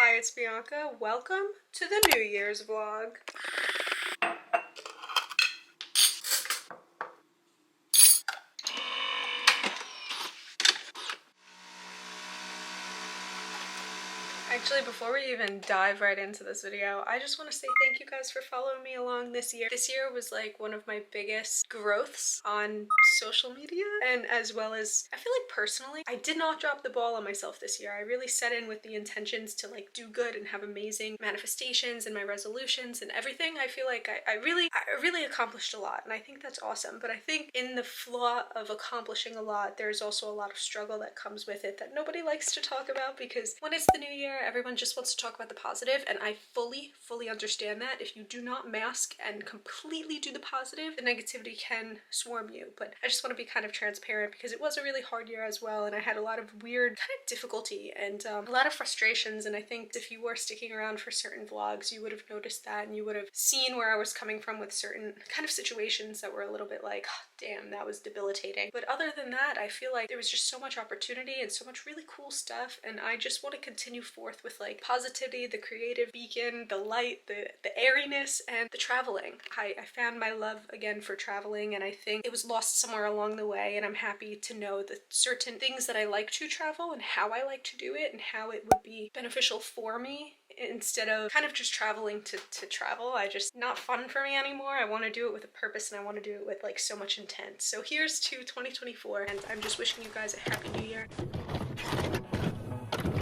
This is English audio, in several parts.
Hi, it's Bianca. Welcome to the New Year's vlog. Actually, before we even dive right into this video, I just want to say thank you guys for following me along this year. This year was like one of my biggest growths on social media, and as well as I feel like personally, I did not drop the ball on myself this year. I really set in with the intentions to like do good and have amazing manifestations and my resolutions and everything. I feel like I really accomplished a lot, and I think that's awesome. But I think in the flaw of accomplishing a lot, there's also a lot of struggle that comes with it that nobody likes to talk about, because when it's the new year, everyone just wants to talk about the positive, and I fully understand that. If you do not mask and completely do the positive, the negativity can swarm you. But I just want to be kind of transparent because it was a really hard year as well, and I had a lot of weird kind of difficulty and a lot of frustrations. And I think if you were sticking around for certain vlogs, you would have noticed that, and you would have seen where I was coming from with certain kind of situations that were a little bit like, oh, damn, that was debilitating. But other than that, I feel like there was just so much opportunity and so much really cool stuff, and I just want to continue forth with like positivity, the creative beacon, the light, the airiness, and the traveling. I found my love again for traveling, and I think it was lost somewhere along the way, and I'm happy to know that certain things that I like to travel and how I like to do it and how it would be beneficial for me instead of kind of just traveling to travel. I just not fun for me anymore. I want to do it with a purpose, and I want to do it with like so much intent. So here's to 2024, and I'm just wishing you guys a happy new year.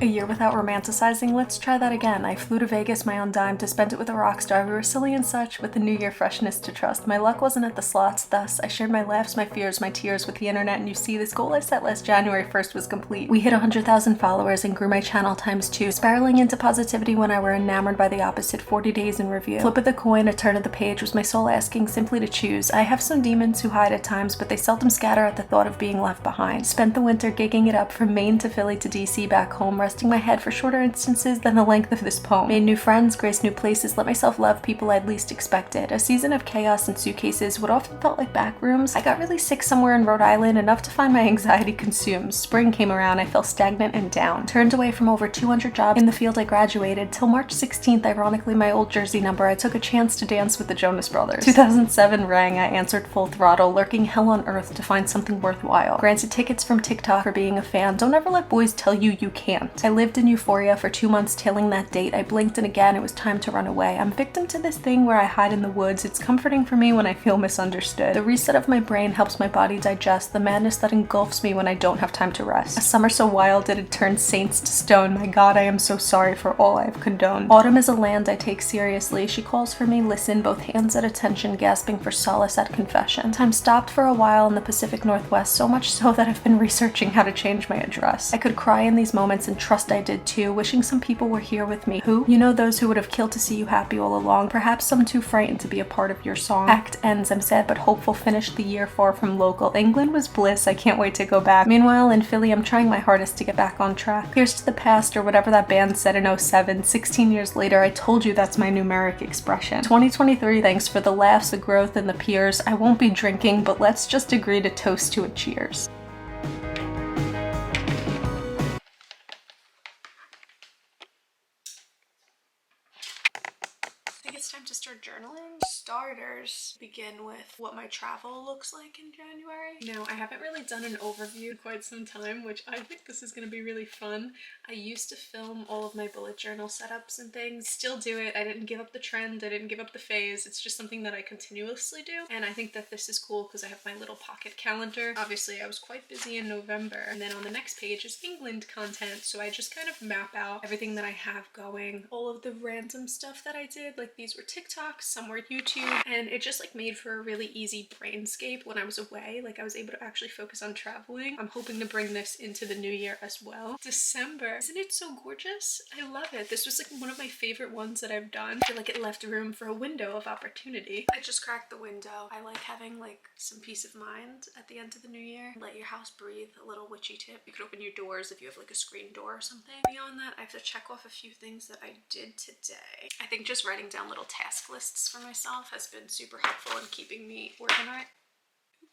A year without romanticizing? Let's try that again. I flew to Vegas my own dime to spend it with a rock star. We were silly and such, with the new year freshness to trust. My luck wasn't at the slots, thus I shared my laughs, my fears, my tears with the internet, and you see, this goal I set last January 1st was complete. We hit 100,000 followers and grew my channel ×2, spiraling into positivity when I were enamored by the opposite. 40 days in review. Flip of the coin, a turn of the page, was my soul asking simply to choose. I have some demons who hide at times, but they seldom scatter at the thought of being left behind. Spent the winter gigging it up from Maine to Philly to DC back home, resting my head for shorter instances than the length of this poem. Made new friends, graced new places, let myself love people I'd least expected. A season of chaos and suitcases, what often felt like back rooms. I got really sick somewhere in Rhode Island, enough to find my anxiety consumed. Spring came around, I felt stagnant and down. Turned away from over 200 jobs in the field I graduated, till March 16th, ironically my old Jersey number, I took a chance to dance with the Jonas Brothers. 2007 rang, I answered full throttle, lurking hell on earth to find something worthwhile. Granted tickets from TikTok for being a fan, don't ever let boys tell you you can't. I lived in euphoria for 2 months tailing that date. I blinked and again it was time to run away. I'm victim to this thing where I hide in the woods. It's comforting for me when I feel misunderstood. The reset of my brain helps my body digest the madness that engulfs me when I don't have time to rest. A summer so wild it had turned saints to stone. My God, I am so sorry for all I have condoned. Autumn is a land I take seriously. She calls for me, listen, both hands at attention, gasping for solace at confession. Time stopped for a while in the Pacific Northwest, so much so that I've been researching how to change my address. I could cry in these moments and trust I did too, wishing some people were here with me. Who? You know, those who would have killed to see you happy all along, perhaps some too frightened to be a part of your song. Act ends, I'm sad but hopeful, finished the year far from local. England was bliss, I can't wait to go back. Meanwhile, in Philly, I'm trying my hardest to get back on track. Here's to the past, or whatever that band said in '07. 16 years later, I told you that's my numeric expression. 2023, thanks for the laughs, the growth, and the peers. I won't be drinking, but let's just agree to toast to a cheers. It's time to start journaling. Starters begin with what my travel looks like in January. Now, I haven't really done an overview in quite some time, which I think this is going to be really fun. I used to film all of my bullet journal setups and things. Still do it. I didn't give up the trend. I didn't give up the phase. It's just something that I continuously do. And I think that this is cool because I have my little pocket calendar. Obviously, I was quite busy in November. And then on the next page is England content. So I just kind of map out everything that I have going. All of the random stuff that I did, like these were TikToks, some were YouTube, and it just like made for a really easy brainscape when I was away. Like I was able to actually focus on traveling. I'm hoping to bring this into the new year as well. December, isn't it so gorgeous? I love it. This was like one of my favorite ones that I've done. I feel like it left room for a window of opportunity. I just cracked the window. I like having like some peace of mind at the end of the new year. Let your house breathe. A little witchy tip. You could open your doors if you have like a screen door or something. Beyond that, I have to check off a few things that I did today. I think just writing down little task lists for myself has been super helpful in keeping me organized.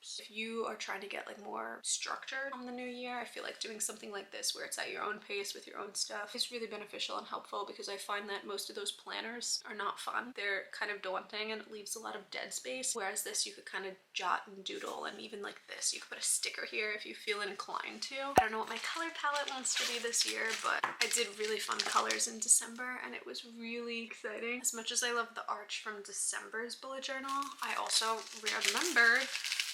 hopes. If you are trying to get like more structured on the new year, I feel like doing something like this where it's at your own pace with your own stuff is really beneficial and helpful, because I find that most of those planners are not fun. They're kind of daunting and it leaves a lot of dead space, whereas this you could kind of jot and doodle, and even like this you could put a sticker here if you feel inclined to. I don't know what my color palette wants to be this year, but I did really fun colors in December and it was really exciting. As much as I love the arch from December's bullet journal, I also remembered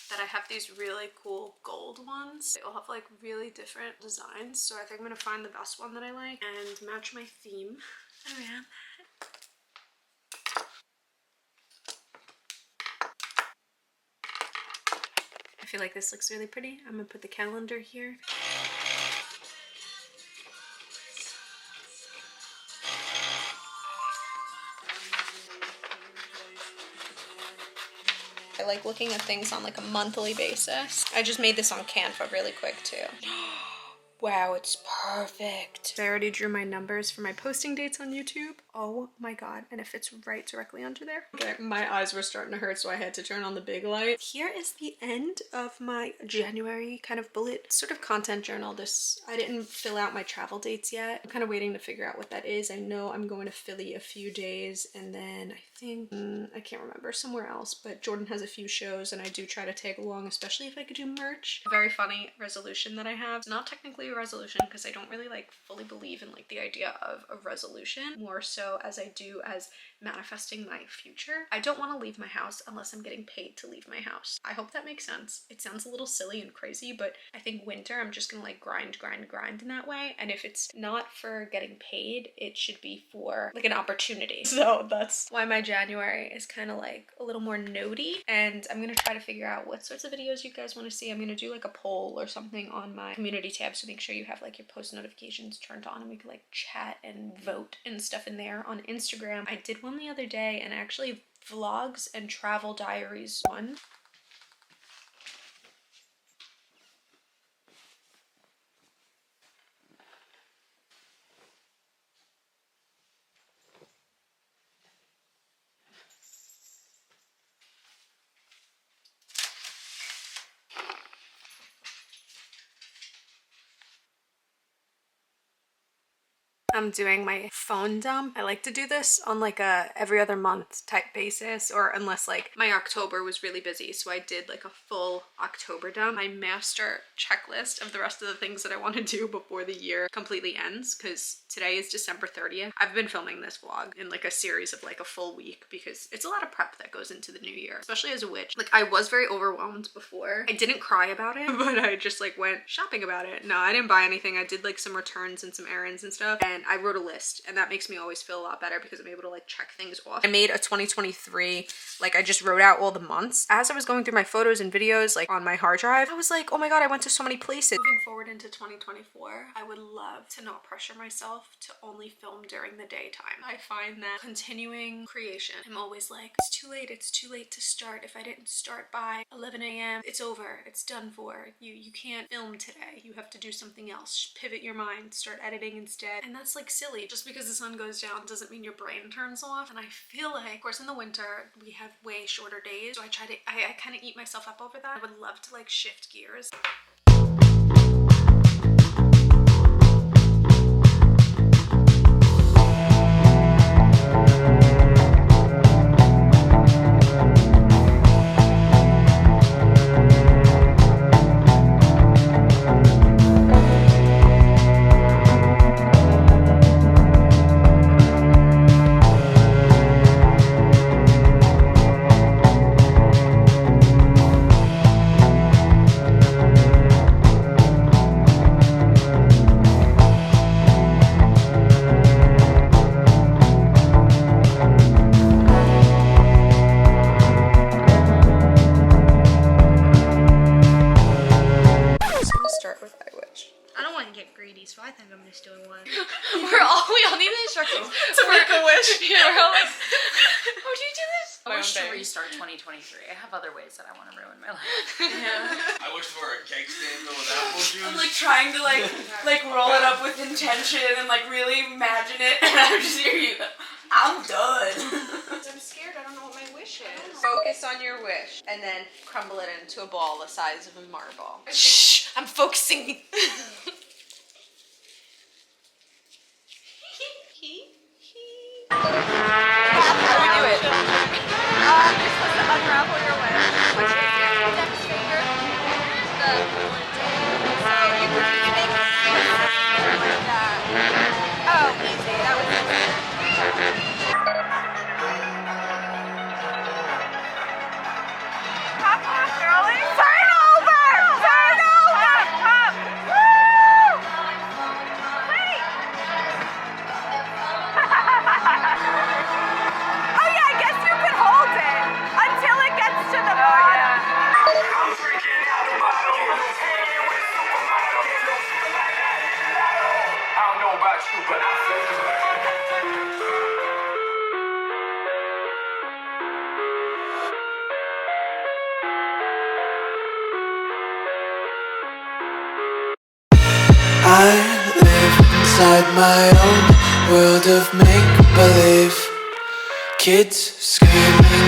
that I have these really cool gold ones. They all have like really different designs, so I think I'm gonna find the best one that I like and match my theme around that. I feel like this looks really pretty. I'm gonna put the calendar here. I like looking at things on like a monthly basis. I just made this on Canva really quick too. Wow, it's perfect. I already drew my numbers for my posting dates on YouTube. Oh my god, and it fits right directly under there. Okay, my eyes were starting to hurt, so I had to turn on the big light. Here is the end of my January kind of bullet sort of content journal. I didn't fill out my travel dates yet. I'm kind of waiting to figure out what that is. I know I'm going to Philly a few days, and then I think, I can't remember, somewhere else, but Jordan has a few shows and I do try to tag along, especially if I could do merch. A very funny resolution that I have. It's not technically a resolution because I don't really like fully believe in like the idea of a resolution, more so as I do as manifesting my future. I don't want to leave my house unless I'm getting paid to leave my house. I hope that makes sense. It sounds a little silly and crazy, but I think winter I'm just gonna like grind in that way, and if it's not for getting paid, it should be for like an opportunity. So that's why my January is kind of like a little more notey, and I'm gonna try to figure out what sorts of videos you guys want to see. I'm gonna do like a poll or something on my community tab, so make sure you have like your post notifications turned on and we can like chat and vote and stuff in there. On Instagram, I did one the other day, and actually vlogs and travel diaries one. I'm doing my phone dump. I like to do this on like a every other month type basis, or unless like my October was really busy, so I did like a full October dump. My master checklist of the rest of the things that I want to do before the year completely ends, because today is December 30th. I've been filming this vlog in like a series of like a full week because it's a lot of prep that goes into the new year, especially as a witch. Like, I was very overwhelmed before. I didn't cry about it, but I just like went shopping about it. No, I didn't buy anything. I did like some returns and some errands and stuff, and I wrote a list, and that makes me always feel a lot better because I'm able to like check things off. I made a 2023, like I just wrote out all the months. As I was going through my photos and videos like on my hard drive, I was like, oh my god, I went to so many places. Moving forward into 2024, I would love to not pressure myself to only film during the daytime. I find that continuing creation, I'm always like, it's too late to start. If I didn't start by 11 a.m, it's over, it's done for. You can't film today, you have to do something else. Pivot your mind, start editing instead. And that's like silly. Just because the sun goes down doesn't mean your brain turns off. And I feel like, of course, in the winter we have way shorter days, so I kind of eat myself up over that. I would love to like shift gears. So I think I'm just doing one. we all need the instructions to make a wish. Yeah, we're all like, how do you do this? I wish to restart 2023. I have other ways that I want to ruin my life. Yeah. I wish for a cake stand with apple juice. I'm like trying to like roll it up with intention and like really imagine it, and I just hear you. I'm done. I'm scared. I don't know what my wish is. Focus on on your wish and then crumble it into a ball the size of a marble. Shh! I'm focusing. How do we do it? You're supposed to unravel your wish, which is your index finger, the pointer. So you can make it like that. Oh, easy. That was easy. Pop off, girlie. Turn over! Turn over! Pop! Woo! Wait! Oh yeah, I guess you can hold it until it gets to the bottom. I'm freaking out about you. Hanging with supermodels. I don't know about you, but I feel I live inside my own world of make-believe. Kids screaming